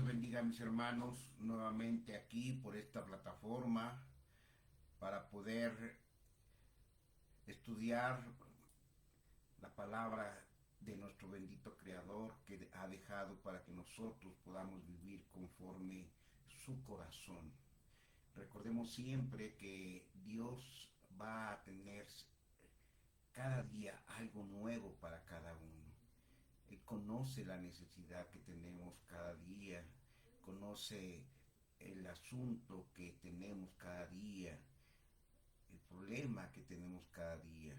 Dios bendiga a mis hermanos nuevamente aquí por esta plataforma para poder estudiar la palabra de nuestro bendito Creador que ha dejado para que nosotros podamos vivir conforme su corazón. Recordemos siempre que Dios va a tener cada día algo nuevo para cada uno. Él conoce la necesidad que tenemos cada día, conoce el asunto que tenemos cada día, el problema que tenemos cada día,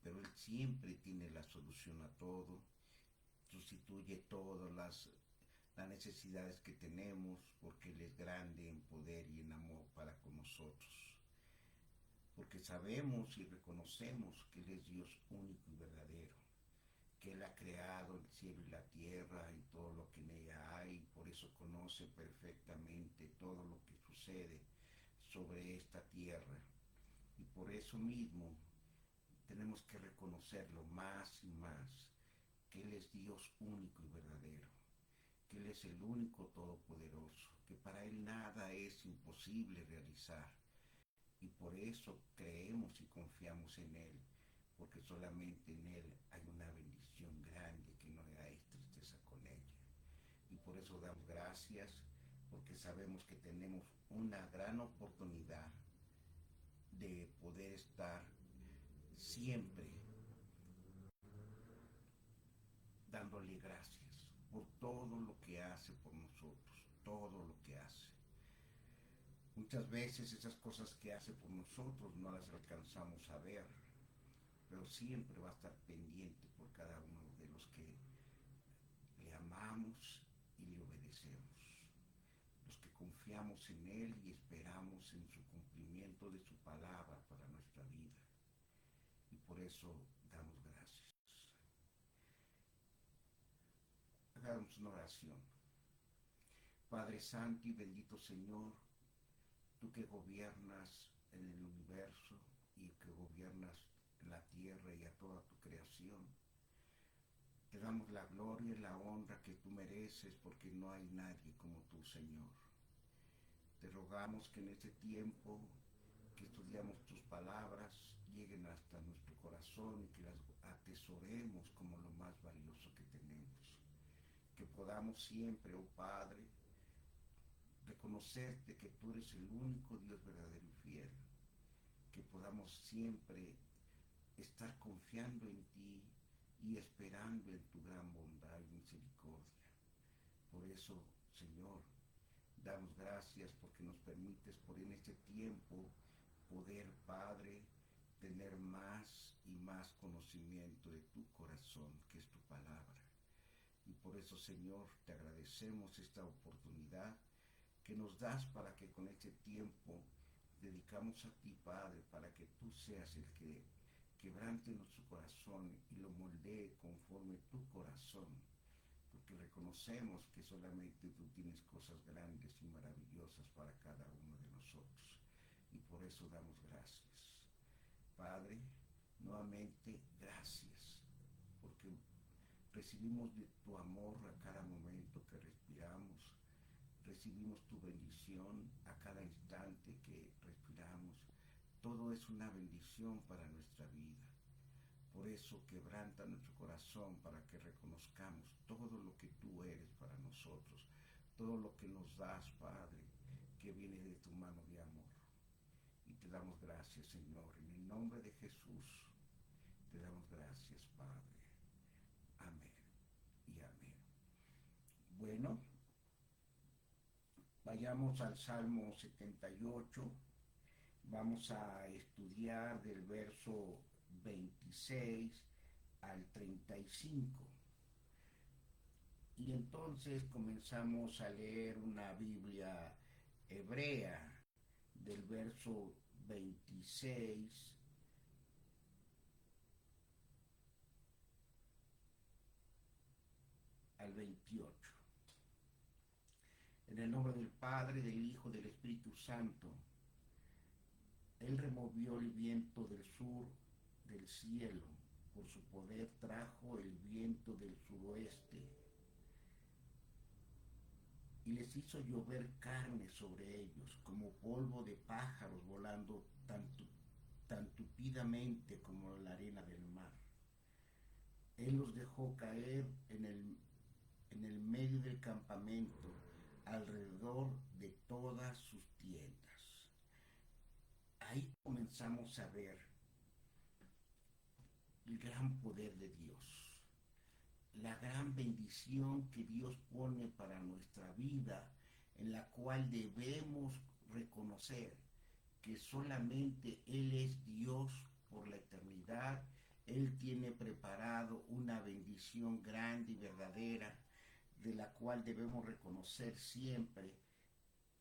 pero Él siempre tiene la solución a todo, sustituye todas las necesidades que tenemos, porque Él es grande en poder y en amor para con nosotros. Porque sabemos y reconocemos que Él es Dios único y verdadero, que Él ha creado el cielo y la tierra y todo lo que en ella hay, por eso conoce perfectamente todo lo que sucede sobre esta tierra. Y por eso mismo tenemos que reconocerlo más y más, que Él es Dios único y verdadero, que Él es el único todopoderoso, que para Él nada es imposible realizar. Y por eso creemos y confiamos en Él, porque solamente en Él hay una bendición grande que no hay tristeza con ella. Y por eso damos gracias, porque sabemos que tenemos una gran oportunidad de poder estar siempre dándole gracias por todo lo que hace por nosotros, todo lo que hace. Muchas veces esas cosas que hace por nosotros no las alcanzamos a ver, pero siempre va a estar pendiente por cada uno de los que le amamos y le obedecemos, los que confiamos en Él y esperamos en su cumplimiento de su palabra para nuestra vida. Y por eso damos gracias. Hagamos una oración. Padre Santo y bendito Señor, tú que gobiernas en el universo y que gobiernas en la tierra y a toda tu creación, te damos la gloria y la honra que tú mereces, porque no hay nadie como tú, Señor. Te rogamos que en este tiempo que estudiamos tus palabras lleguen hasta nuestro corazón y que las atesoremos como lo más valioso que tenemos. Que podamos siempre, oh Padre, reconocerte que tú eres el único Dios verdadero y fiel. Que podamos siempre estar confiando en ti y esperando en tu gran bondad y misericordia. Por eso, Señor, damos gracias porque nos permites por en este tiempo poder, Padre, tener más y más conocimiento de tu corazón, que es tu palabra. Y por eso, Señor, te agradecemos esta oportunidad que nos das para que con este tiempo dedicamos a ti, Padre, para que tú seas el que quebrante nuestro corazón y lo moldee conforme tu corazón, porque reconocemos que solamente tú tienes cosas grandes y maravillosas para cada uno de nosotros. Y por eso damos gracias. Padre, nuevamente gracias, porque recibimos de tu amor a cada momento que respiramos, recibimos tu bendición a cada instante que respiramos. Todo es una bendición para nuestra vida. Por eso quebranta nuestro corazón para que reconozcamos todo lo que tú eres para nosotros, todo lo que nos das, Padre, que viene de tu mano de amor. Y te damos gracias, Señor, en el nombre de Jesús. Te damos gracias, Padre. Amén y amén. Bueno, vayamos al Salmo 78. Vamos a estudiar del verso 26 al 35. Y entonces comenzamos a leer una Biblia hebrea del verso 26 al 28. En el nombre del Padre, del Hijo, del Espíritu Santo. Él removió el viento del sur del cielo, por su poder trajo el viento del suroeste. y les hizo llover carne sobre ellos, como polvo de pájaros volando tan tupidamente como la arena del mar. Él los dejó caer en el medio del campamento, alrededor de todas sus tiendas. Ahí comenzamos a ver el gran poder de Dios, la gran bendición que Dios pone para nuestra vida, en la cual debemos reconocer que solamente Él es Dios por la eternidad. Él tiene preparado una bendición grande y verdadera, de la cual debemos reconocer siempre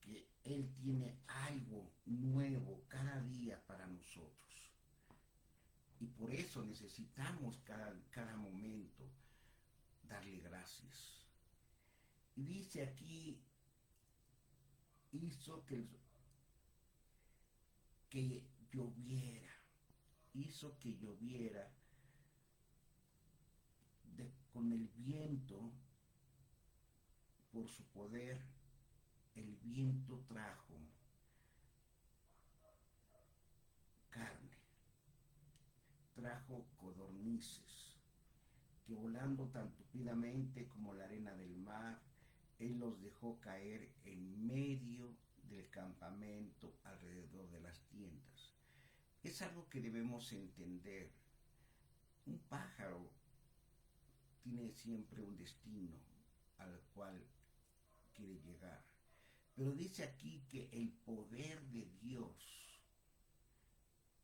que Él tiene algo nuevo cada día para nosotros. Y por eso necesitamos cada momento darle gracias. Y dice aquí, hizo que lloviera, hizo que lloviera con el viento, por su poder. El viento trajo carne, trajo codornices, que volando tan tupidamente como la arena del mar, Él los dejó caer en medio del campamento, alrededor de las tiendas. Es algo que debemos entender. Un pájaro tiene siempre un destino al cual quiere llegar. Pero dice aquí que el poder de Dios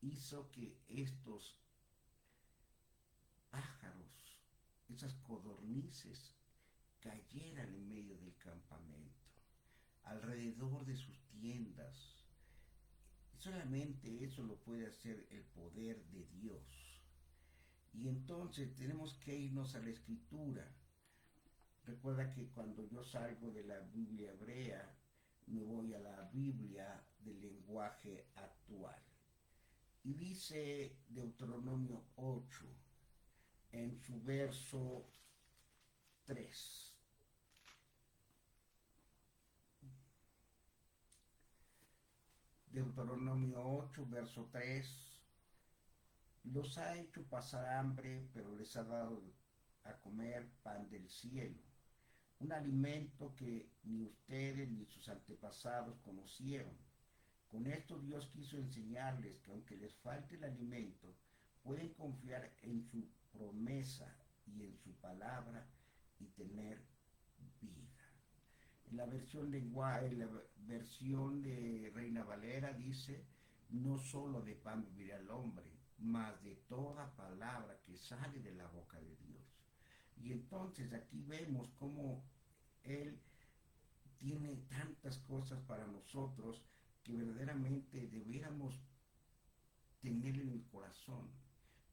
hizo que estos pájaros, esas codornices, cayeran en medio del campamento, alrededor de sus tiendas. Solamente eso lo puede hacer el poder de Dios. Y entonces tenemos que irnos a la escritura. Recuerda que cuando yo salgo de la Biblia hebrea, me voy a la Biblia del lenguaje actual. Y dice Deuteronomio 8, en su verso 3. Deuteronomio 8, verso 3. Los ha hecho pasar hambre, pero les ha dado a comer pan del cielo, un alimento que ni ustedes ni sus antepasados conocieron. Con esto Dios quiso enseñarles que aunque les falte el alimento, pueden confiar en su promesa y en su palabra y tener vida. En la versión de Reina Valera dice, no solo de pan vivirá el hombre, mas de toda palabra que sale de la boca de Dios. Y entonces aquí vemos cómo Él tiene tantas cosas para nosotros que verdaderamente debiéramos tener en el corazón.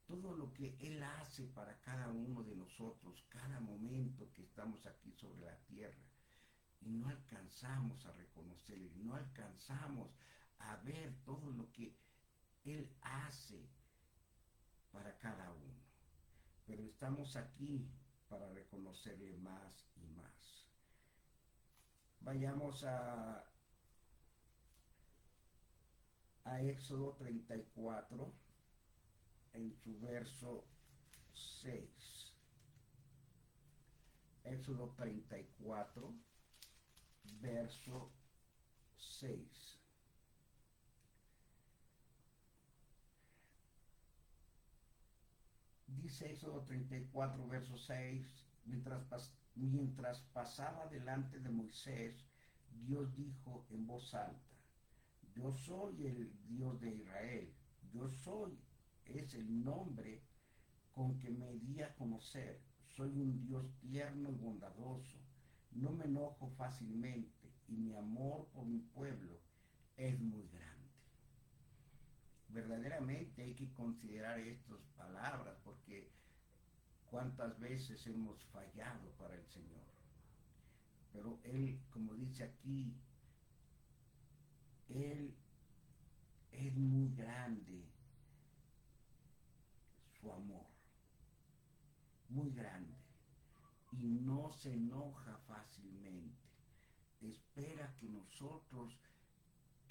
Todo lo que Él hace para cada uno de nosotros, cada momento que estamos aquí sobre la tierra. Y no alcanzamos a reconocer, y no alcanzamos a ver todo lo que Él hace para cada uno. Pero estamos aquí para reconocerle más y más. Vayamos a Éxodo 34, en su verso 6. Éxodo 34, verso 6. Dice Éxodo 34, verso 6, mientras pasaba delante de Moisés, Dios dijo en voz alta, yo soy el Dios de Israel, yo soy, es el nombre con que me di a conocer, soy un Dios tierno y bondadoso, no me enojo fácilmente y mi amor por mi pueblo es muy grande. Verdaderamente hay que considerar estas palabras porque cuántas veces hemos fallado para el Señor. Pero Él, como dice aquí, Él es muy grande su amor, muy grande, y no se enoja fácilmente. espera que nosotros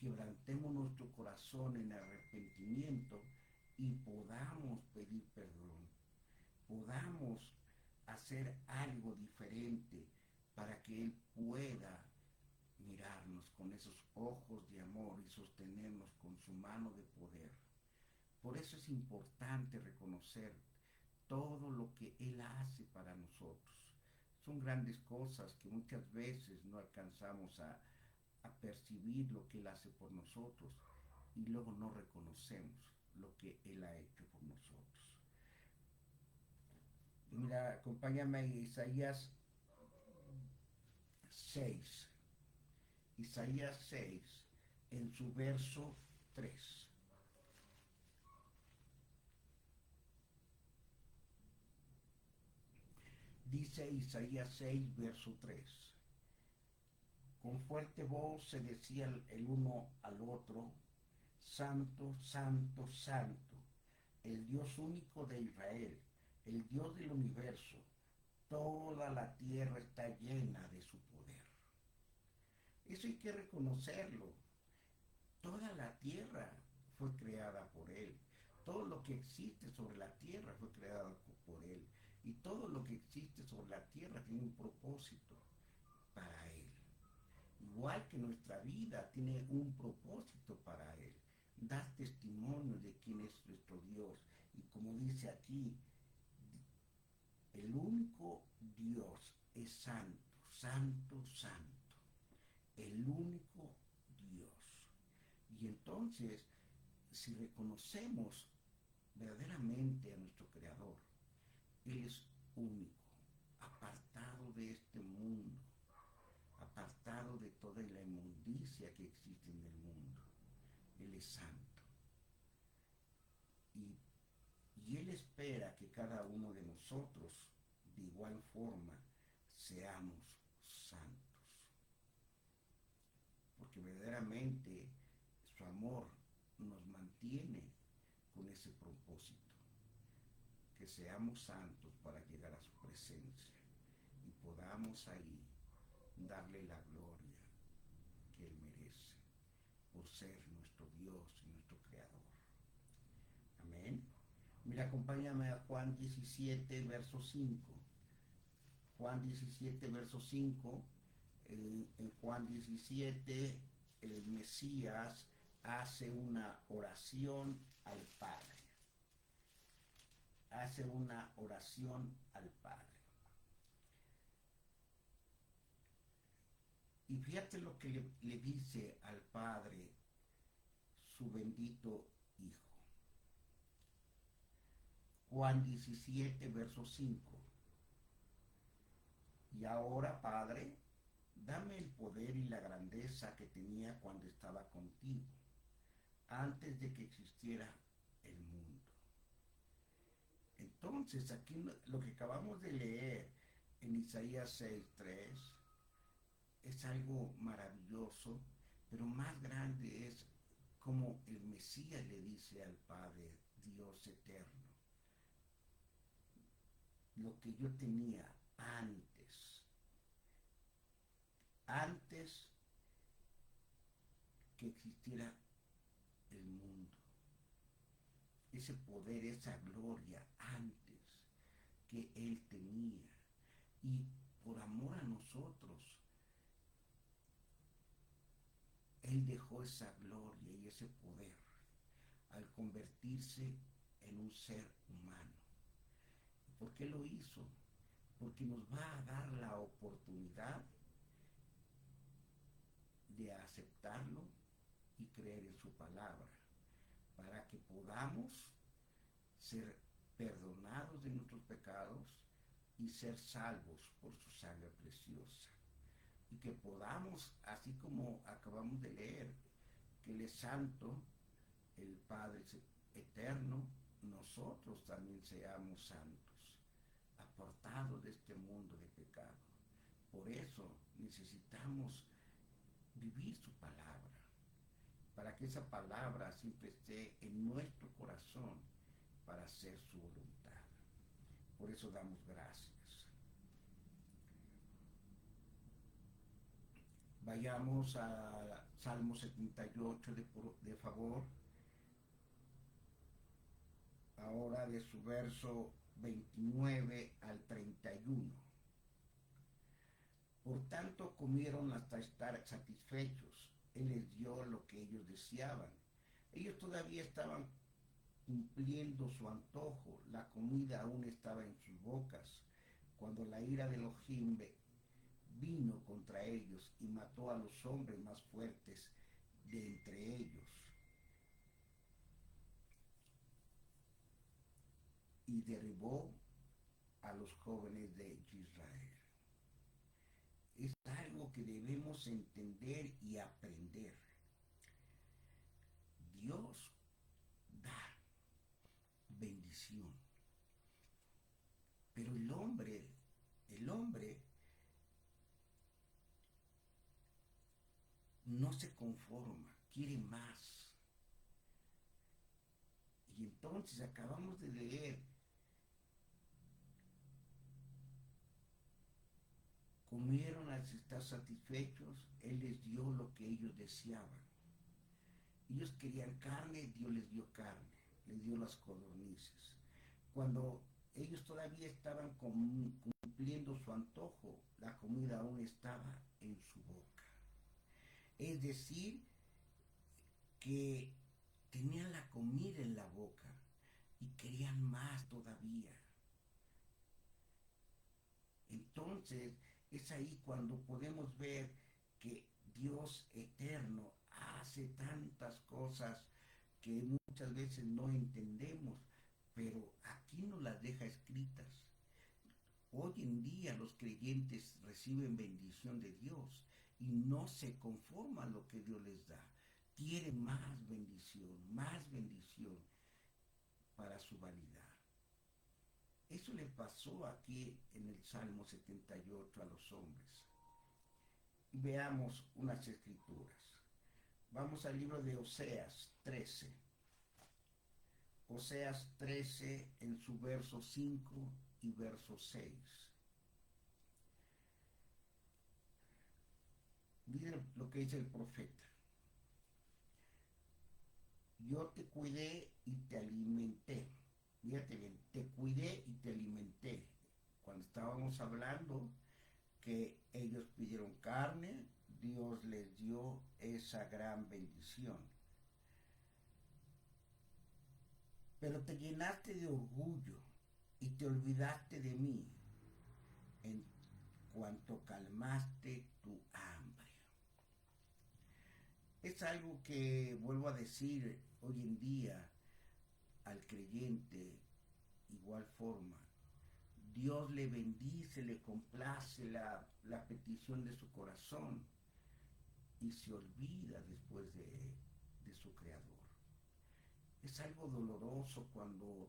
quebrantemos nuestro corazón en arrepentimiento y podamos pedir perdón, podamos hacer algo diferente para que Él pueda mirarnos con esos ojos de amor y sostenernos con su mano de poder. Por eso es importante reconocer todo lo que Él hace para nosotros. Son grandes cosas que muchas veces no alcanzamos a percibir lo que Él hace por nosotros y luego no reconocemos lo que Él ha hecho por nosotros. Mira, acompáñame a Isaías 6. Isaías 6, en su verso 3. Dice Isaías 6, verso 3. Con fuerte voz se decía el uno al otro, Santo, Santo, Santo, el Dios único de Israel, el Dios del universo. Toda la tierra está llena de su poder. Eso hay que reconocerlo. Toda la tierra fue creada por Él. Todo lo que existe sobre la tierra fue creado por Él. Y todo lo que existe sobre la tierra tiene un propósito para Él. Igual que nuestra vida tiene un propósito para Él. Dar testimonio de quién es nuestro Dios. Y como dice aquí, el único Dios es santo, santo, santo. El único Dios. Y entonces, si reconocemos verdaderamente a nuestro Creador, Él es único, apartado de este mundo, apartado de toda la inmundicia que existe en el mundo. Él es santo. Y Él espera que cada uno de nosotros, de igual forma, seamos santos. Porque verdaderamente su amor nos mantiene con ese propósito, que seamos santos para llegar a su presencia y podamos ahí darle la gloria que Él merece por ser nuestro Dios y nuestro Creador. Amén. Mira, acompáñame a Juan 17, verso 5. Juan 17, verso 5. En Juan 17, el Mesías hace una oración al Padre. Hace una oración al Padre. Y fíjate lo que le dice al Padre su bendito Hijo. Juan 17, verso 5. Y ahora, Padre, dame el poder y la grandeza que tenía cuando estaba contigo, antes de que existiera el mundo. Entonces, aquí lo que acabamos de leer en Isaías 6:3 es algo maravilloso, pero más grande es como el Mesías le dice al Padre, Dios eterno, lo que yo tenía antes que existiera el mundo. Ese poder, esa gloria antes que Él tenía. Y por amor a nosotros, Él dejó esa gloria y ese poder al convertirse en un ser humano. ¿Por qué lo hizo? Porque nos va a dar la oportunidad de aceptarlo y creer en su palabra, para que podamos ser perdonados de nuestros pecados y ser salvos por su sangre preciosa. Y que podamos, así como acabamos de leer, que Él es santo, el Padre es eterno, nosotros también seamos santos, apartados de este mundo de pecado. Por eso necesitamos vivir su palabra, para que esa palabra siempre esté en nuestro corazón para hacer su voluntad. Por eso damos gracias. Vayamos a Salmo 78 de favor, ahora de su verso 29 al 31. Por tanto comieron hasta estar satisfechos. Él les dio lo que ellos deseaban. Ellos todavía estaban cumpliendo su antojo. La comida aún estaba en sus bocas, cuando la ira de Elohim vino contra ellos y mató a los hombres más fuertes de entre ellos y derribó a los jóvenes de Israel. Es algo que debemos entender y aprender. Dios da bendición, pero el hombre no se conforma, quiere más. Y entonces acabamos de leer, comieron al estar satisfechos, Él les dio lo que ellos deseaban. Ellos querían carne, Dios les dio carne, les dio las codornices. Cuando ellos todavía estaban cumpliendo su antojo, la comida aún estaba en su boca. Es decir, que tenían la comida en la boca y querían más todavía. Entonces es ahí cuando podemos ver que Dios eterno hace tantas cosas que muchas veces no entendemos, pero aquí nos las deja escritas. Hoy en día los creyentes reciben bendición de Dios y no se conforman a lo que Dios les da. Quieren más bendición para su vanidad. Eso le pasó aquí en el Salmo 78 a los hombres. Veamos unas escrituras. Vamos al libro de Oseas 13. Oseas 13 en su verso 5 y verso 6. Miren lo que dice el profeta. Yo te cuidé y te alimenté. Fíjate bien, te cuidé y te alimenté. Cuando estábamos hablando que ellos pidieron carne, Dios les dio esa gran bendición. Pero te llenaste de orgullo y te olvidaste de mí en cuanto calmaste tu hambre. Es algo que vuelvo a decir hoy en día al creyente, igual forma. Dios le bendice, le complace la petición de su corazón y se olvida después de su creador. Es algo doloroso cuando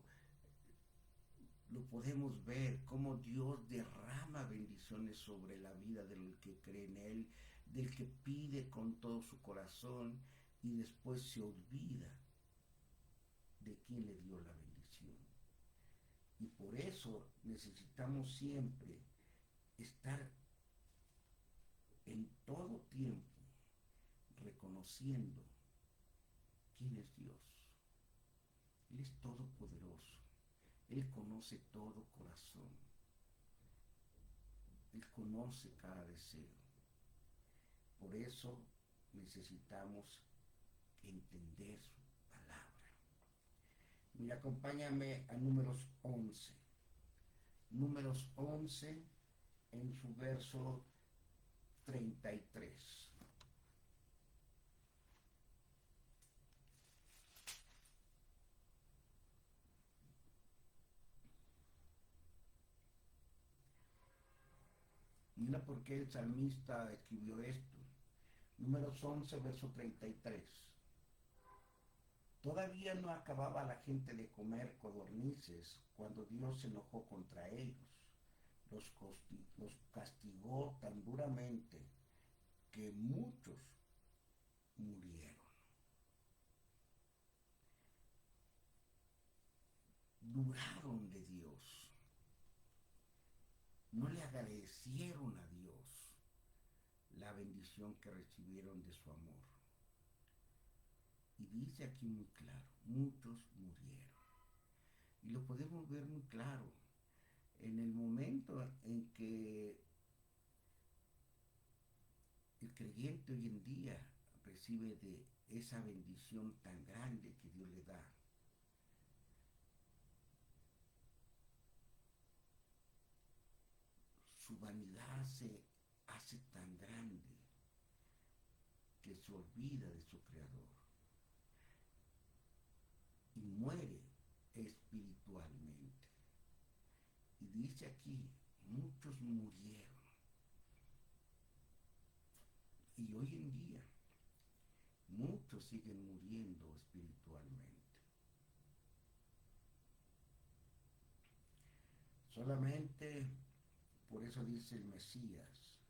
lo podemos ver, cómo Dios derrama bendiciones sobre la vida del que cree en Él, del que pide con todo su corazón y después se olvida de quién le dio la bendición. Y por eso necesitamos siempre estar en todo tiempo reconociendo quién es Dios. Él es todopoderoso. Él conoce todo corazón. Él conoce cada deseo. Por eso necesitamos entender su palabra. Mira, acompáñame a Números 11. Números 11 en su verso 33. Mira por qué el salmista escribió esto. Números 11, verso 33. Todavía no acababa la gente de comer codornices cuando Dios se enojó contra ellos. Los castigó tan duramente que muchos murieron. Duraron de Dios. No le agradecieron a Dios la bendición que recibieron de su amor. Y dice aquí muy claro, muchos murieron. Y lo podemos ver muy claro en el momento en que el creyente hoy en día recibe de esa bendición tan grande que Dios le da. Su vanidad se hace tan grande que se olvida de su Creador y muere espiritualmente. Y dice aquí, muchos murieron. Y hoy en día, muchos siguen muriendo espiritualmente. Solamente, por eso dice el Mesías,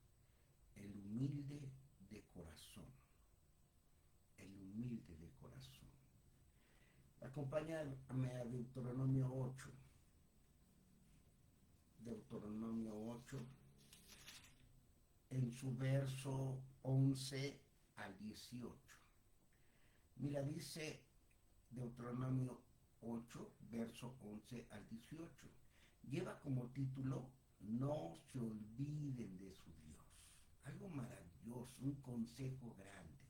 el humilde de corazón. El humilde de corazón. Acompáñame a Deuteronomio 8. Deuteronomio 8, en su verso 11 al 18. Mira, dice Deuteronomio 8, verso 11 al 18. Lleva como título, no se olviden de su Dios. Algo maravilloso, un consejo grande.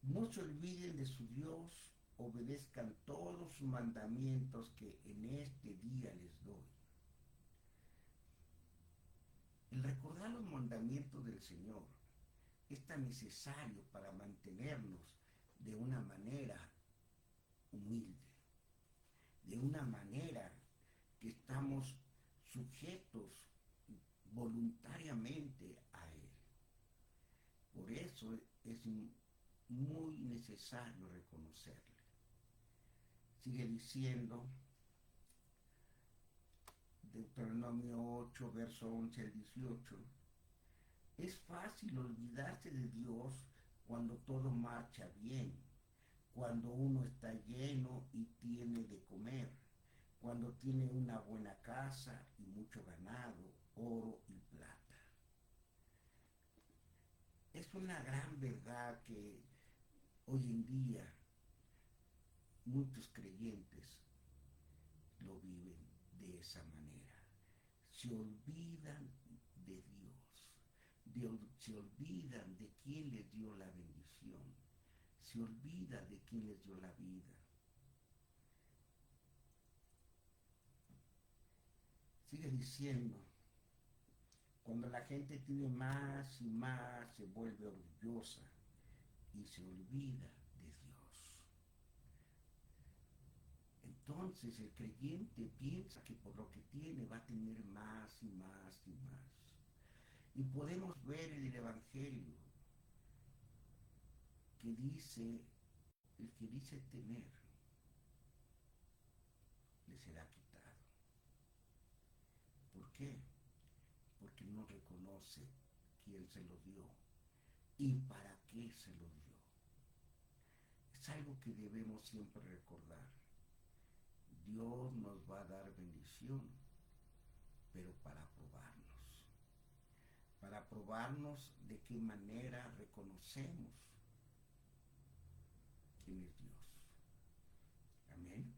No se olviden de su Dios, obedezcan todos sus mandamientos que en este día les doy. El recordar los mandamientos del Señor es tan necesario para mantenernos de una manera humilde, de una manera que estamos sujetos voluntariamente a Él. Por eso es muy necesario reconocerle. Sigue diciendo Deuteronomio 8, verso 11 al 18. Es fácil olvidarse de Dios cuando todo marcha bien, cuando uno está lleno y tiene de comer, cuando tiene una buena casa y mucho ganado, oro y plata. Es una gran verdad que hoy en día muchos creyentes lo viven de esa manera. Se olvidan de Dios, se olvidan de quién les dio la bendición, se olvida de quién les dio la vida. Sigue diciendo, cuando la gente tiene más y más, se vuelve orgullosa y se olvida de Dios. Entonces el creyente piensa que por lo que tiene va a tener más y más y más. Y podemos ver en el Evangelio que dice, el que dice tener, le será quitado. ¿Por qué? Porque no reconoce quién se lo dio y para qué se lo dio. Es algo que debemos siempre recordar. Dios nos va a dar bendición, pero para probarnos de qué manera reconocemos quién es Dios. Amén.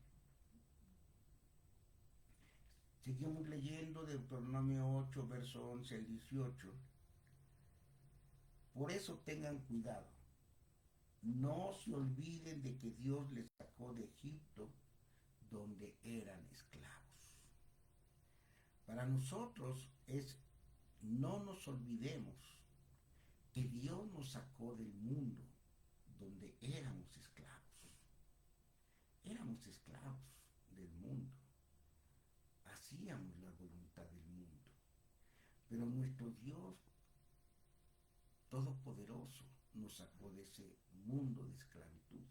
Seguimos leyendo Deuteronomio 8, verso 11 al 18. Por eso tengan cuidado. No se olviden de que Dios les sacó de Egipto, donde eran esclavos. Para nosotros es, no nos olvidemos que Dios nos sacó del mundo donde éramos esclavos. Éramos esclavos del mundo. Hacíamos la voluntad del mundo. Pero nuestro Dios Todopoderoso nos sacó de ese mundo de esclavitud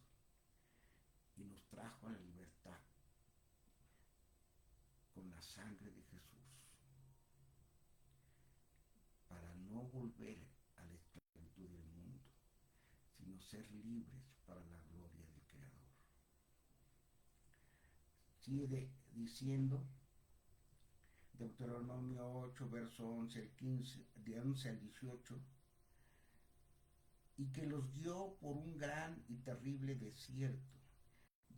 y nos trajo a la libertad con la sangre de Jesús para no volver a la esclavitud del mundo, sino ser libres para la gloria del Creador. Sigue diciendo Deuteronomio 8, verso 11 al 15, de 11 al 18, y que los guió por un gran y terrible desierto,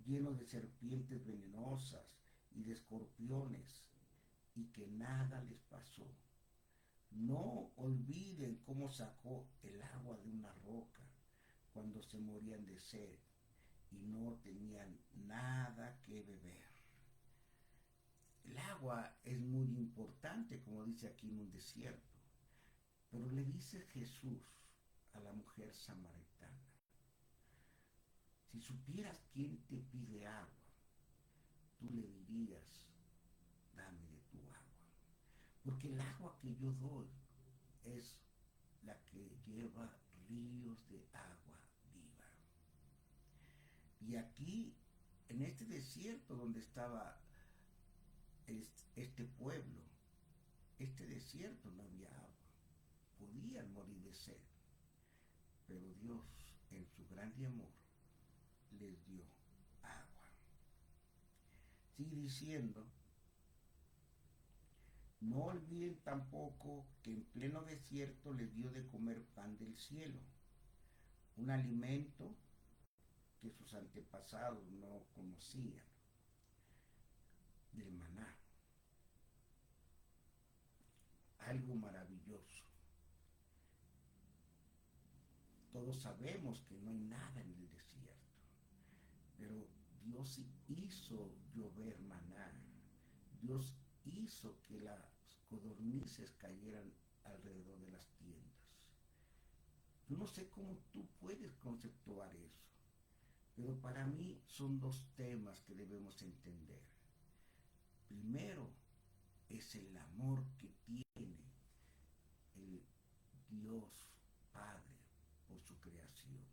lleno de serpientes venenosas y de escorpiones, y que nada les pasó. No olviden cómo sacó el agua de una roca cuando se morían de sed y no tenían nada que beber. El agua es muy importante, como dice aquí, en un desierto, pero le dice Jesús a la mujer samaritana: si supieras quién te pide agua, tú le dirías: dame de tu agua, porque el agua que yo doy es la que lleva ríos de agua viva. Y aquí, en este desierto donde estaba este pueblo, este desierto, no había agua, podían morir de sed, pero Dios, en su grande amor, les dio agua. Sigue diciendo: no olviden tampoco que en pleno desierto les dio de comer pan del cielo, un alimento que sus antepasados no conocían, del maná, algo maravilloso. Todos sabemos que no hay nada en el desierto, pero Dios hizo llover maná. Dios hizo que las codornices cayeran alrededor de las tiendas. Yo no sé cómo tú puedes conceptuar eso, pero para mí son dos temas que debemos entender. Primero, es el amor que tiene el Dios Padre por su creación.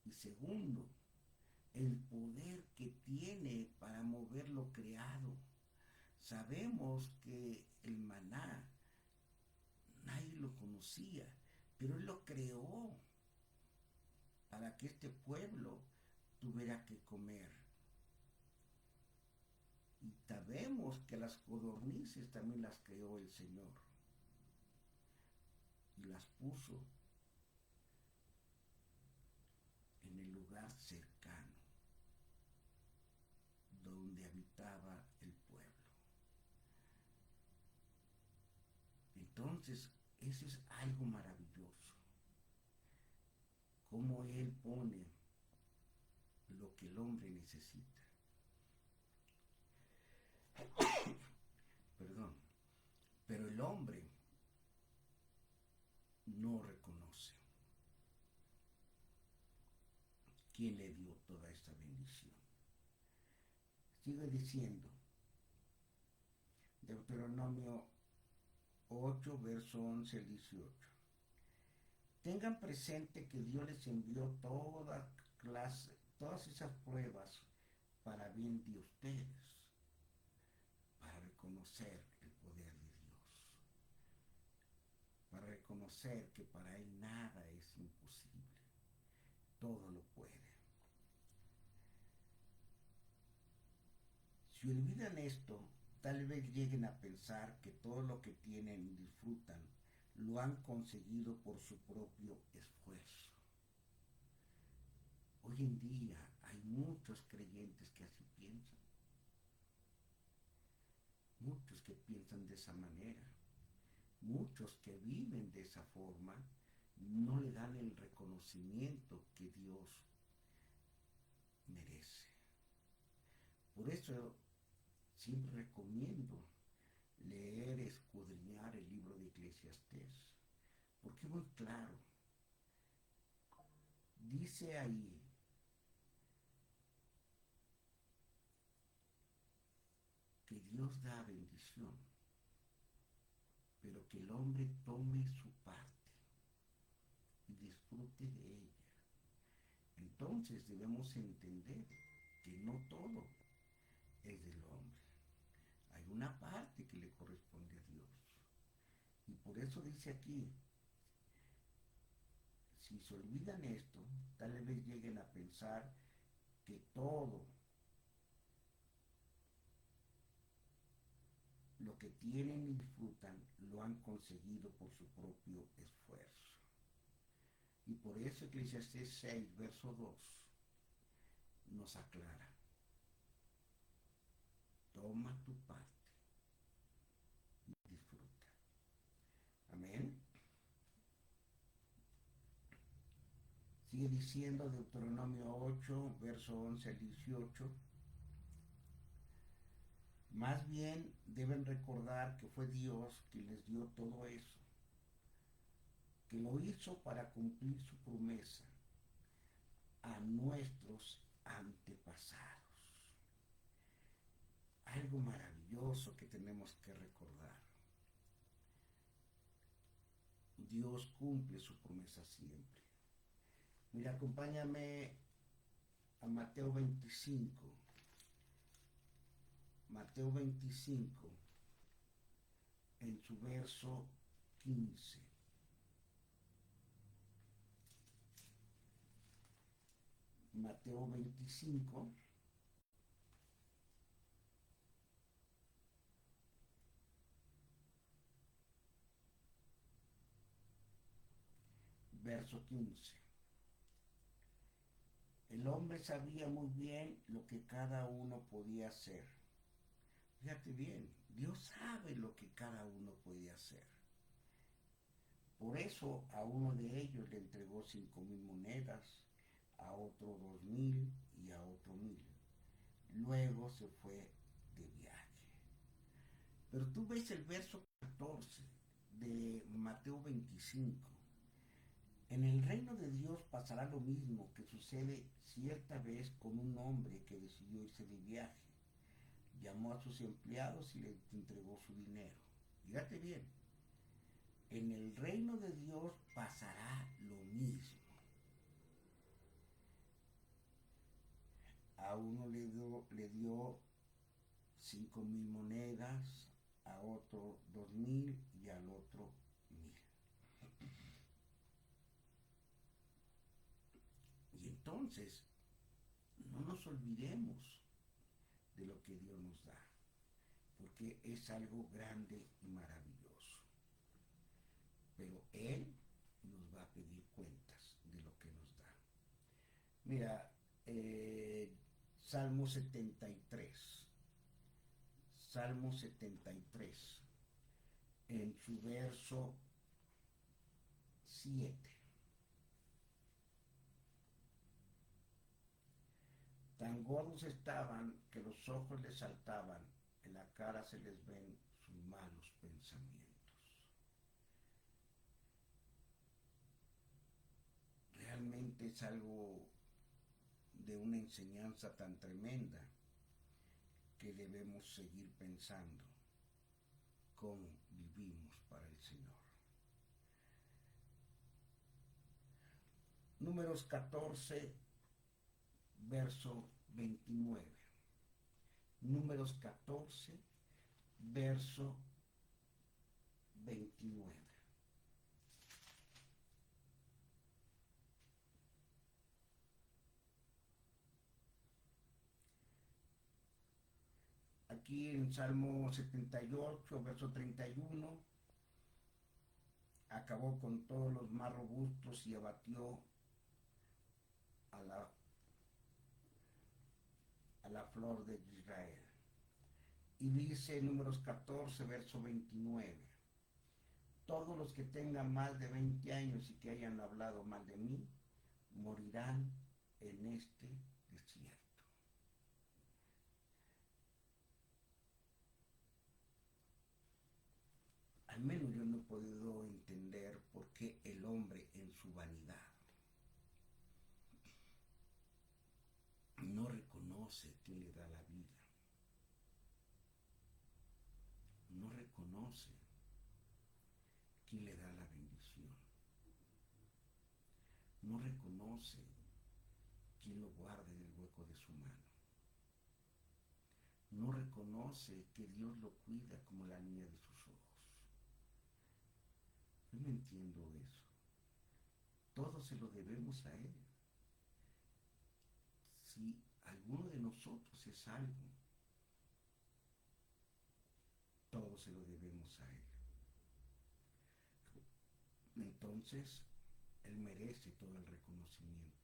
Y segundo, el poder que tiene para mover lo creado. Sabemos que el maná nadie lo conocía, pero Él lo creó para que este pueblo tuviera que comer. Y sabemos que las codornices también las creó el Señor y las puso en el lugar cercano donde habitaba el pueblo. Entonces, eso es algo maravilloso. Cómo Él pone lo que el hombre necesita. Perdón. Pero el hombre no reconoce quién le dio toda esta bendición. Sigue diciendo, Deuteronomio 8, verso 11 al 18. Tengan presente que Dios les envió todas esas pruebas para bien de ustedes, para reconocer el poder de Dios, para reconocer que para Él nada es imposible, todo lo puede. Si olvidan esto, tal vez lleguen a pensar que todo lo que tienen y disfrutan lo han conseguido por su propio esfuerzo. Hoy en día hay muchos creyentes que así piensan, muchos que piensan de esa manera, muchos que viven de esa forma, no le dan el reconocimiento que Dios merece. Por eso siempre recomiendo leer, escudriñar el libro de Eclesiastés, porque es muy claro. Dice ahí que Dios da bendición, pero que el hombre tome su parte y disfrute de ella. Entonces debemos entender que no todo es del hombre. Hay una parte que le corresponde a Dios. Y por eso dice aquí, si se olvidan esto, tal vez lleguen a pensar que todo lo que tienen y disfrutan lo han conseguido por su propio esfuerzo. Y por eso Eclesiastés 6, verso 2, nos aclara. Toma tu parte y disfruta. Amén. Sigue diciendo Deuteronomio 8, verso 11 al 18. Más bien deben recordar que fue Dios quien les dio todo eso, que lo hizo para cumplir su promesa a nuestros antepasados. Algo maravilloso que tenemos que recordar. Dios cumple su promesa siempre. Mira, acompáñame a Mateo 25. Mateo 25, en su verso 15. Mateo 25, verso 15. El hombre sabía muy bien lo que cada uno podía hacer. Fíjate bien, Dios sabe lo que cada uno puede hacer. Por eso a uno de ellos le entregó 5,000 monedas, a otro 2,000 y a otro 1,000. Luego se fue de viaje. Pero tú ves el verso 14 de Mateo 25. En el reino de Dios pasará lo mismo que sucede cierta vez con un hombre que decidió irse de viaje. Llamó a sus empleados y les entregó su dinero. Fíjate bien, en el reino de Dios pasará lo mismo. A uno le dio 5,000 monedas, a otro 2,000 y al otro 1,000. Y entonces, no nos olvidemos de lo que Dios nos da, porque es algo grande y maravilloso. Pero Él nos va a pedir cuentas de lo que nos da. Mira, Salmo 73. Salmo 73, en su verso 7. Tan gordos estaban que los ojos les saltaban, en la cara se les ven sus malos pensamientos. Realmente es algo de una enseñanza tan tremenda que debemos seguir pensando cómo vivimos para el Señor. Números 14, verso 29. Números 14, verso 29. Aquí en Salmo 78, verso 31, acabó con todos los más robustos y abatió a la flor de Israel. Y dice en Números 14, verso 29, todos los que tengan más de 20 años y que hayan hablado mal de mí, morirán en este desierto. Al menos yo no he podido entender por qué el hombre en su vanidad no reconoce quién le da la vida, no reconoce quién le da la bendición, no reconoce quién lo guarda en el hueco de su mano, no reconoce que Dios lo cuida como la niña de sus ojos. Yo no entiendo eso. Todo se lo debemos a Él. Si alguno de nosotros es salvo, todo todo se lo debemos a Él. Entonces, Él merece todo el reconocimiento.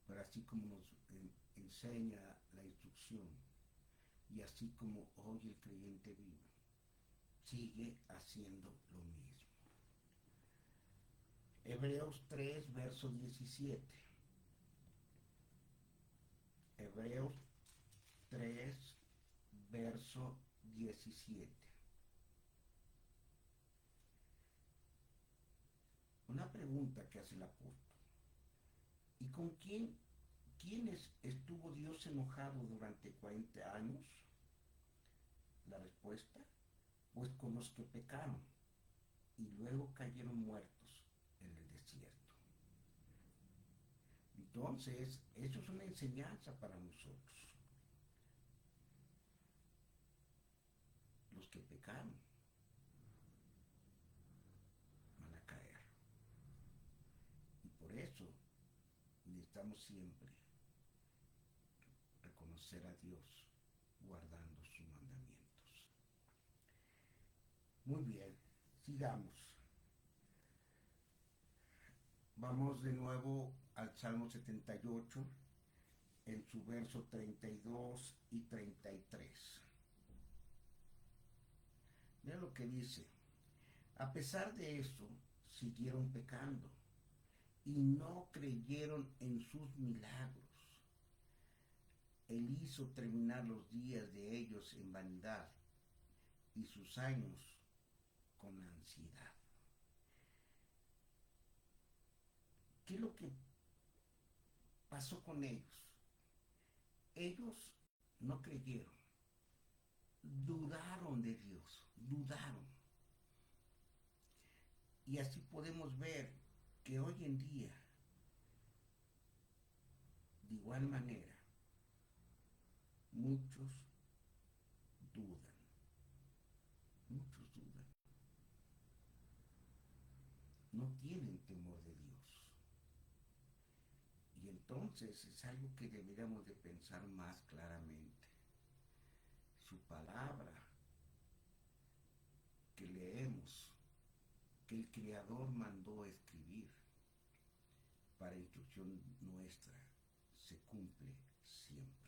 Pero así como nos enseña la instrucción, y así como hoy el creyente vive, sigue haciendo lo mismo. Hebreos 3, verso 17. Hebreos 3, verso 17. Una pregunta que hace el apóstol. ¿Y con quiénes estuvo Dios enojado durante 40 años? La respuesta, pues con los que pecaron y luego cayeron muertos en el desierto. Entonces, eso es una enseñanza para nosotros. Los que pecaron van a caer. Y por eso necesitamos siempre reconocer a Dios guardando sus mandamientos. Muy bien, sigamos. Vamos de nuevo al Salmo 78 en su verso 32 y 33. Mira lo que dice. A pesar de eso, siguieron pecando y no creyeron en sus milagros. Él hizo terminar los días de ellos en vanidad y sus años con ansiedad. ¿Qué es lo que pasó con ellos? Ellos no creyeron, dudaron de Dios, dudaron. Y así podemos ver que hoy en día, de igual manera, muchos dudan, muchos dudan, no tienen temor de Dios. Y entonces es algo que deberíamos de pensar más claramente. Su palabra que leemos, que el Creador mandó a escribir para instrucción nuestra, se cumple siempre.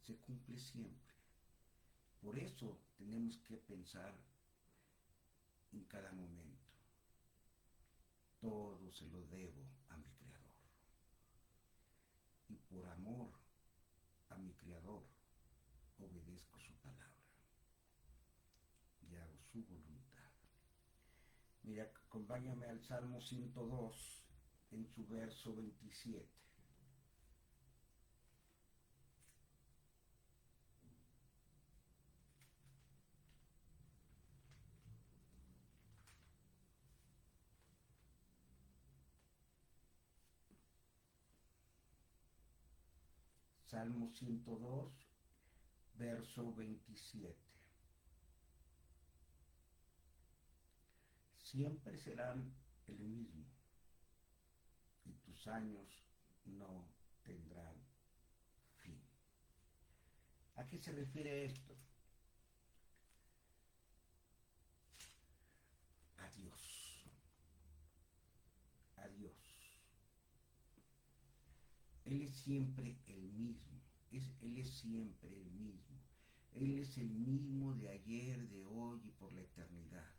Se cumple siempre. Por eso tenemos que pensar en cada momento. Todo se lo debo a mi Creador. Y por amor a mi Creador, obedezco su palabra y hago su voluntad. Mira, acompáñame al Salmo 102 en su verso 27. Salmo 102, verso 27. Siempre serán el mismo y tus años no tendrán fin. ¿A qué se refiere esto? A Dios. A Dios. Él es siempre el mismo. Él es siempre el mismo. Él es el mismo de ayer, de hoy y por la eternidad.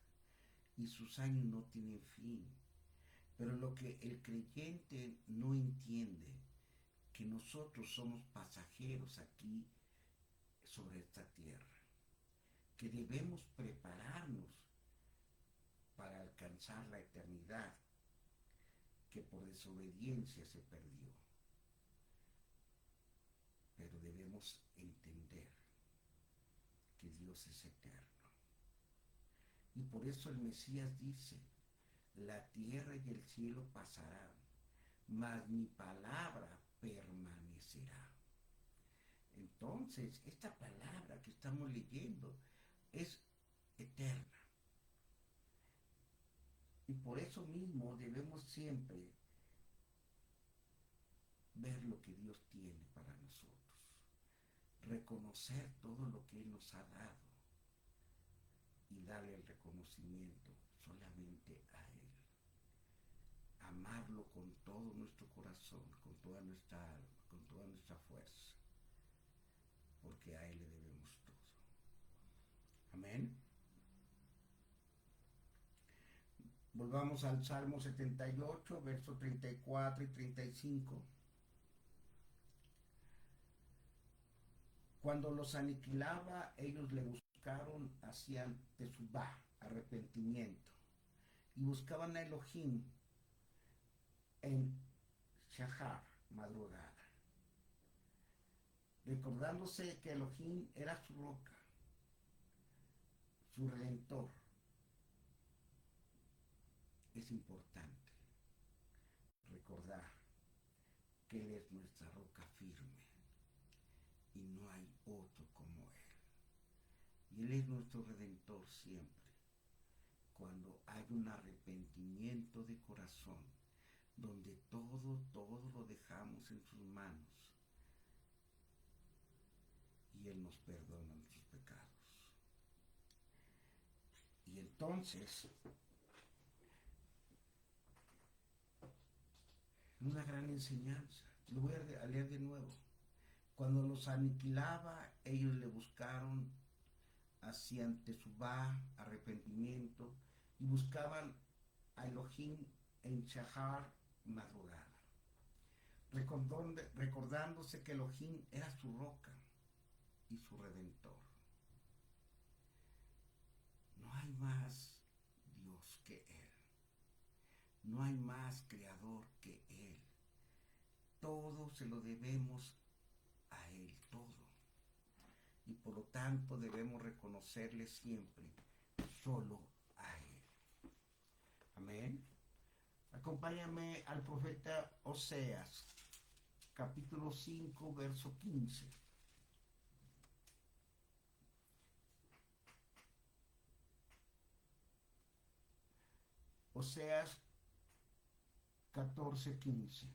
Y sus años no tienen fin. Pero lo que el creyente no entiende, que nosotros somos pasajeros aquí sobre esta tierra, que debemos prepararnos para alcanzar la eternidad que por desobediencia se perdió. Pero debemos entender que Dios es eterno. Y por eso el Mesías dice, la tierra y el cielo pasarán, mas mi palabra permanecerá. Entonces, esta palabra que estamos leyendo es eterna. Y por eso mismo debemos siempre ver lo que Dios tiene para nosotros. reconocer todo lo que Él nos ha dado y darle el reconocimiento solamente a Él. Amarlo con todo nuestro corazón, con toda nuestra alma, con toda nuestra fuerza, porque a Él le debemos todo. Amén. Volvamos al Salmo 78, versos 34 y 35. Cuando los aniquilaba, ellos le buscaron, hacían tesubá, arrepentimiento, y buscaban a Elohim en Shahar, madrugada, recordándose que Elohim era su roca, su redentor. Es importante recordar que Él es nuestra roca firme y no hay otro como Él. Y Él es nuestro redentor siempre. Cuando hay un arrepentimiento de corazón, donde todo lo dejamos en sus manos y Él nos perdona nuestros pecados. Y entonces, una gran enseñanza, lo voy a leer de nuevo. Cuando los aniquilaba, ellos le buscaron, hacían tesubá, arrepentimiento, y buscaban a Elohim en Shahar, madrugada, recordándose que Elohim era su roca y su redentor. No hay más Dios que Él. No hay más creador que Él. Todo se lo debemos a Él, todo. Y por lo tanto debemos reconocerle siempre solo a Él. Amén. Acompáñame al profeta Oseas, capítulo 5, verso 15. Oseas 14:15.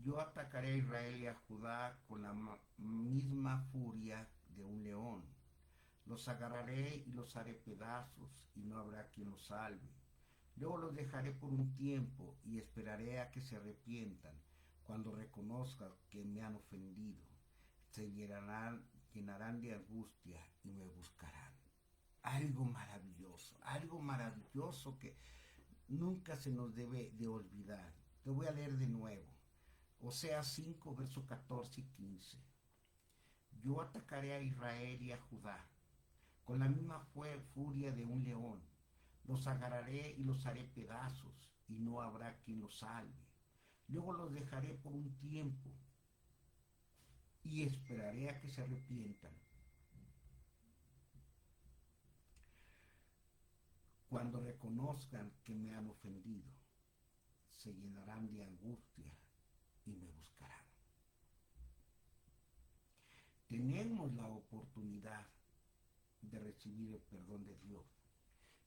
Yo atacaré a Israel y a Judá con la misma furia de un león. Los agarraré y los haré pedazos y no habrá quien los salve. Luego los dejaré por un tiempo y esperaré a que se arrepientan. Cuando reconozcan que me han ofendido, se llenarán de angustia y me buscarán. Algo maravilloso que nunca se nos debe de olvidar. Te voy a leer de nuevo. Oseas 5, versos 14 y 15. Yo atacaré a Israel y a Judá con la misma furia de un león. Los agarraré y los haré pedazos y no habrá quien los salve. Luego los dejaré por un tiempo y esperaré a que se arrepientan. Cuando reconozcan que me han ofendido, se llenarán de angustia y me buscarán. Tenemos la oportunidad de recibir el perdón de Dios,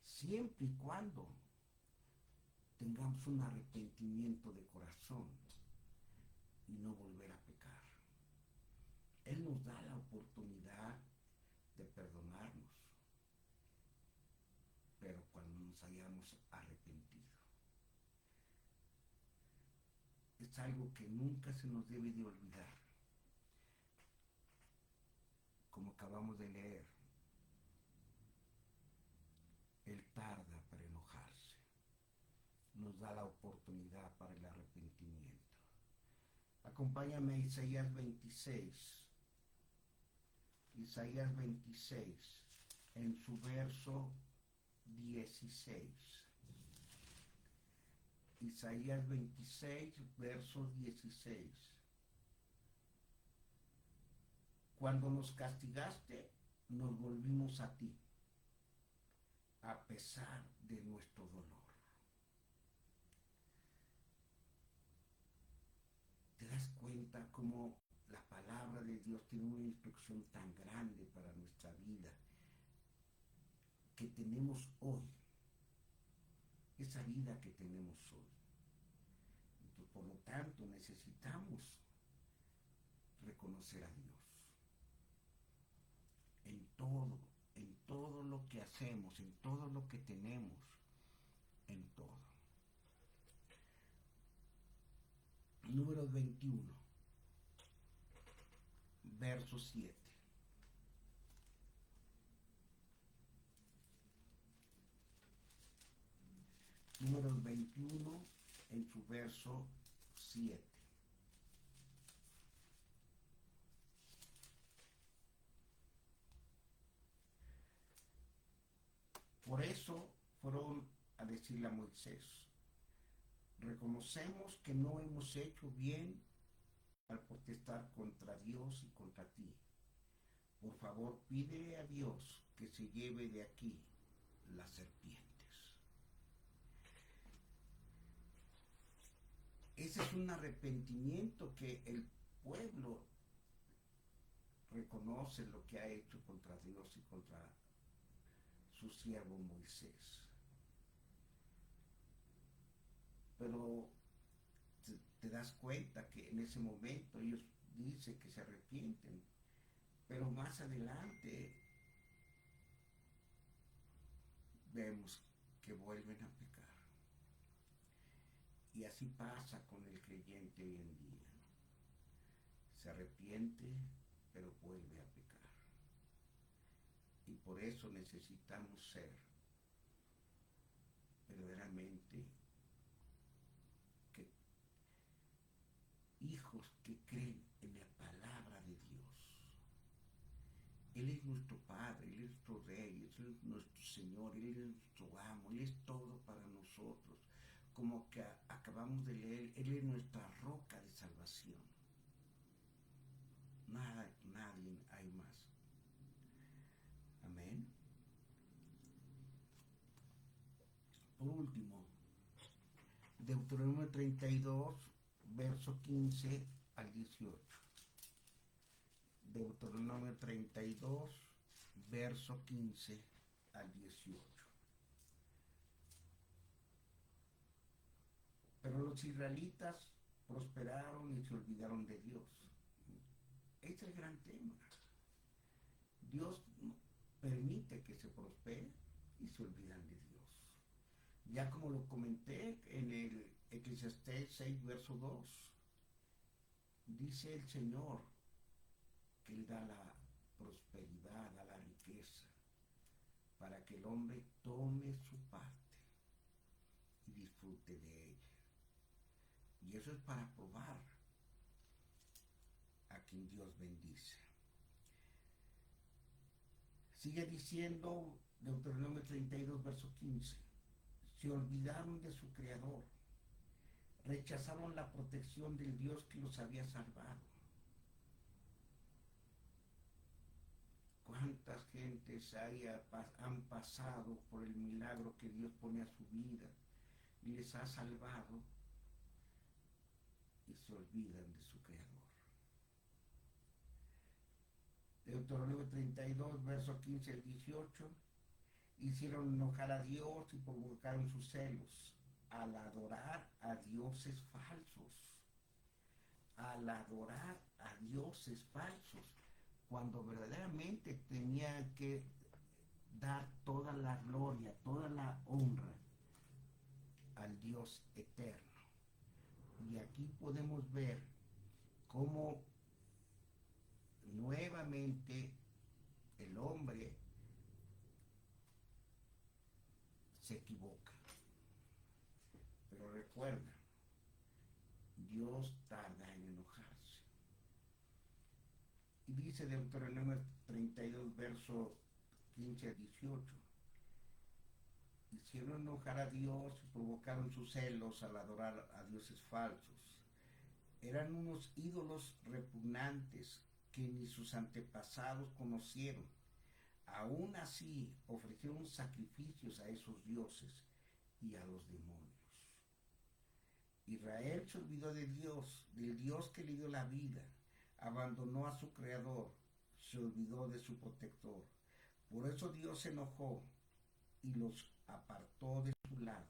siempre y cuando tengamos un arrepentimiento de corazón y no volver a pecar. Él nos da la oportunidad de perdonarnos, pero cuando nos hayamos arrepentido. Es algo que nunca se nos debe de olvidar. Como acabamos de leer, Él tarda para enojarse. Nos da la oportunidad para el arrepentimiento. Acompáñame a Isaías 26. Isaías 26, en su verso 16. Isaías 26, verso 16. Cuando nos castigaste, nos volvimos a ti, a pesar de nuestro dolor. ¿Te das cuenta cómo la palabra de Dios tiene una instrucción tan grande para nuestra vida que tenemos hoy? Esa vida que tenemos hoy. Entonces Por lo tanto, necesitamos reconocer a Dios en todo lo que hacemos, en todo lo que tenemos, en todo. Número 21, verso 7. Número 21 en su verso 7. Por eso fueron a decirle a Moisés, reconocemos que no hemos hecho bien al protestar contra Dios y contra ti. Por favor, pídele a Dios que se lleve de aquí las serpientes. Ese es un arrepentimiento que el pueblo reconoce lo que ha hecho contra Dios y contra su siervo Moisés. Pero te das cuenta que en ese momento ellos dicen que se arrepienten, pero más adelante vemos que vuelven a pecar. Y así pasa con el creyente hoy en día. Se arrepiente, pero vuelve a pecar. Y por eso necesitamos ser verdaderamente hijos que creen en la palabra de Dios. Él es nuestro Padre, Él es nuestro Rey, Él es nuestro Señor, Él es nuestro amo, Él es todo para nosotros. Como que acabamos de leer, Él es nuestra roca de salvación. Nadie hay más. Amén. Por último, Deuteronomio 32, verso 15 al 18. Deuteronomio 32, verso 15 al 18. Pero los israelitas prosperaron y se olvidaron de Dios. Este es el gran tema. Dios permite que se prospere y se olvidan de Dios. Ya como lo comenté en el Eclesiastés 6, verso 2, dice el Señor que Él da la prosperidad, da la riqueza, para que el hombre tome su parte y disfrute de ella. Y eso es para probar a quien Dios bendice. Sigue diciendo Deuteronomio 32, verso 15. Se olvidaron de su Creador. Rechazaron la protección del Dios que los había salvado. ¿Cuántas gentes han pasado por el milagro que Dios pone a su vida y les ha salvado y se olvidan de su Creador? Deuteronomio 32, verso 15 al 18. Hicieron enojar a Dios y provocaron sus celos al adorar a dioses falsos. Al adorar a dioses falsos, cuando verdaderamente tenían que dar toda la gloria, toda la honra al Dios eterno. Y aquí podemos ver cómo nuevamente el hombre se equivoca. Pero recuerda, Dios tarda en enojarse. Y dice Deuteronomio 32, verso 15 a 18. Hicieron enojar a Dios y provocaron sus celos al adorar a dioses falsos. Eran unos ídolos repugnantes que ni sus antepasados conocieron. Aún así ofrecieron sacrificios a esos dioses y a los demonios. Israel se olvidó de Dios, del Dios que le dio la vida, abandonó a su Creador, se olvidó de su protector. Por eso Dios se enojó y los apartó de su lado.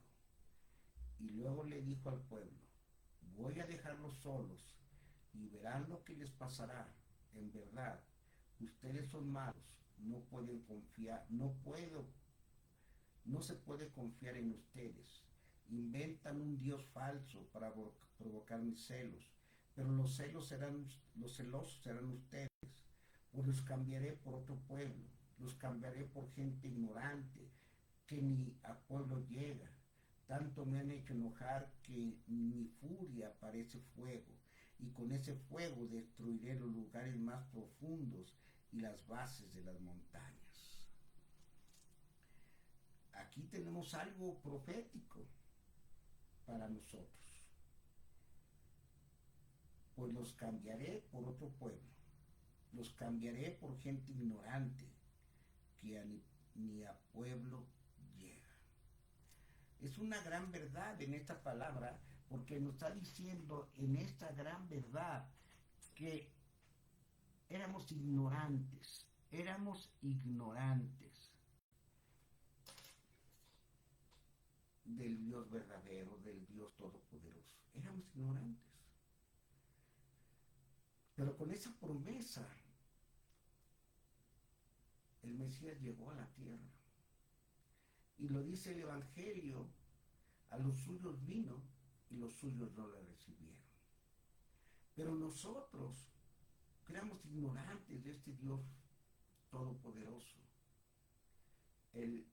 Y luego le dijo al pueblo, voy a dejarlos solos y verán lo que les pasará. En verdad, ustedes son malos, no pueden confiar, no se puede confiar en ustedes. Inventan un Dios falso para provocar mis celos, pero los celosos serán ustedes. Pues los cambiaré por otro pueblo, los cambiaré por gente ignorante que ni a pueblo llega. Tanto me han hecho enojar que mi furia parece fuego, y con ese fuego destruiré los lugares más profundos y las bases de las montañas. Aquí tenemos algo profético para nosotros. Pues los cambiaré por otro pueblo, los cambiaré por gente ignorante que ni a pueblo llega. Es una gran verdad en esta palabra, porque nos está diciendo en esta gran verdad que éramos ignorantes del Dios verdadero, del Dios todopoderoso. Éramos ignorantes. Pero con esa promesa, el Mesías llegó a la tierra. Y lo dice el Evangelio, a los suyos vino y los suyos no le recibieron. Pero nosotros, que éramos ignorantes de este Dios todopoderoso, Él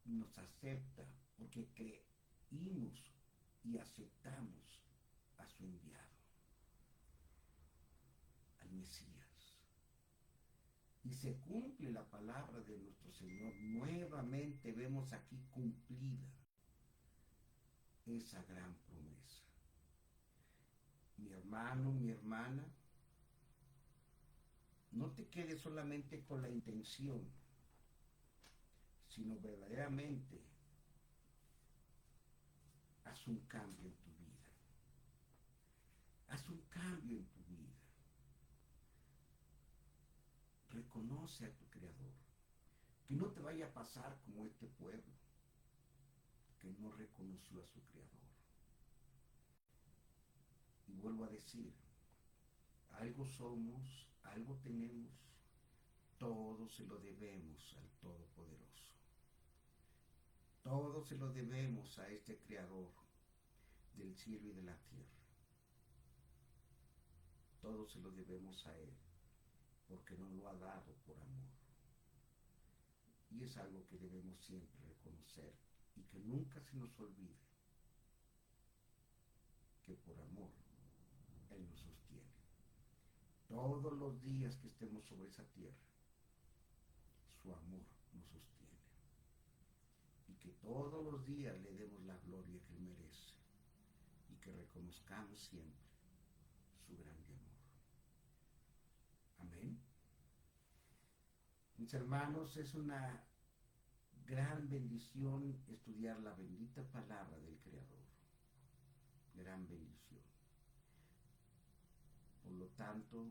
nos acepta porque creímos y aceptamos a su enviado, al Mesías. Y se cumple la palabra de nuestro Señor. Nuevamente vemos aquí cumplida esa gran promesa. Mi hermano, mi hermana, no te quedes solamente con la intención, sino verdaderamente haz un cambio en tu vida. Haz un cambio en tu vida. Reconoce a tu Creador. Que no te vaya a pasar como este pueblo, que no reconoció a su Creador. Y vuelvo a decir, algo somos, algo tenemos, todo se lo debemos al Todopoderoso. Todo se lo debemos a este Creador del cielo y de la tierra. Todo se lo debemos a Él, porque nos lo ha dado por amor. Y es algo que debemos siempre reconocer y que nunca se nos olvide, que por amor Él nos sostiene. Todos los días que estemos sobre esa tierra, su amor nos sostiene. Y que todos los días le demos la gloria que Él merece y que reconozcamos siempre su grande amor. Amén. Mis hermanos, es una gran bendición estudiar la bendita palabra del Creador. Gran bendición. Por lo tanto,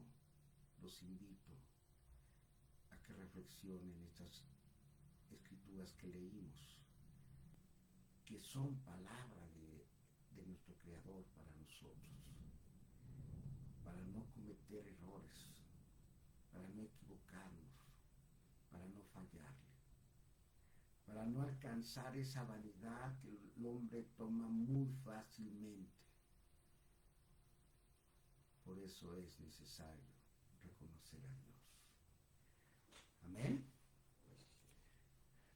los invito a que reflexionen estas escrituras que leímos, que son palabra de nuestro Creador para nosotros, para no cometer errores, para no equivocarnos, para no fallarle, para no alcanzar esa vanidad que el hombre toma muy fácilmente. Por eso es necesario reconocer a Dios. Amén.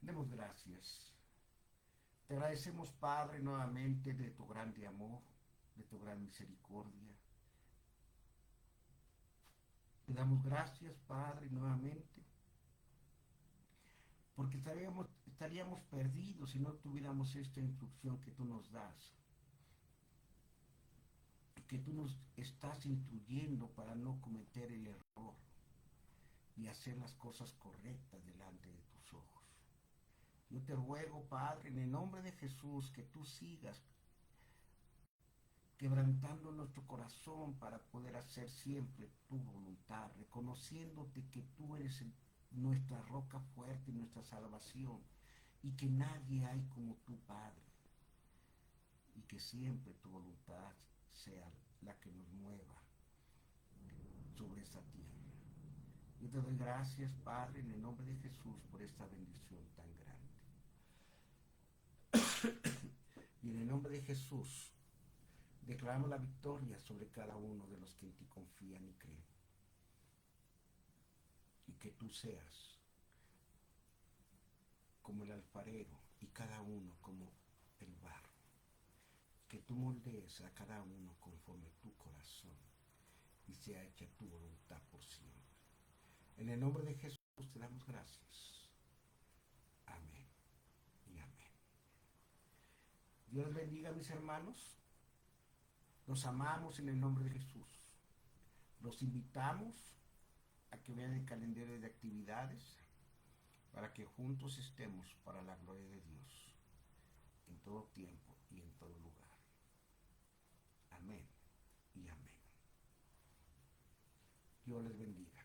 Demos gracias. Te agradecemos, Padre, nuevamente de tu grande amor, de tu gran misericordia. Te damos gracias, Padre, nuevamente, porque estaríamos perdidos si no tuviéramos esta instrucción que tú nos das, que tú nos estás instruyendo para no cometer el error y hacer las cosas correctas delante de tus ojos. Yo te ruego, Padre, en el nombre de Jesús, que tú sigas quebrantando nuestro corazón para poder hacer siempre tu voluntad, reconociéndote que tú eres nuestra roca fuerte y nuestra salvación, y que nadie hay como tu Padre, y que siempre tu voluntad sea la que nos mueva sobre esta tierra. Yo te doy gracias, Padre, en el nombre de Jesús, por esta bendición tan grande. Y en el nombre de Jesús, declaramos la victoria sobre cada uno de los que en ti confían y creen. Y que tú seas como el alfarero y cada uno como el barro. Que tú moldees a cada uno conforme tu corazón y sea hecha tu voluntad por siempre. En el nombre de Jesús te damos gracias. Amén y amén. Dios les bendiga, mis hermanos. Los amamos en el nombre de Jesús. Los invitamos a que vean el calendario de actividades para que juntos estemos para la gloria de Dios en todo tiempo y en todo lugar. Amén y amén. Dios les bendiga.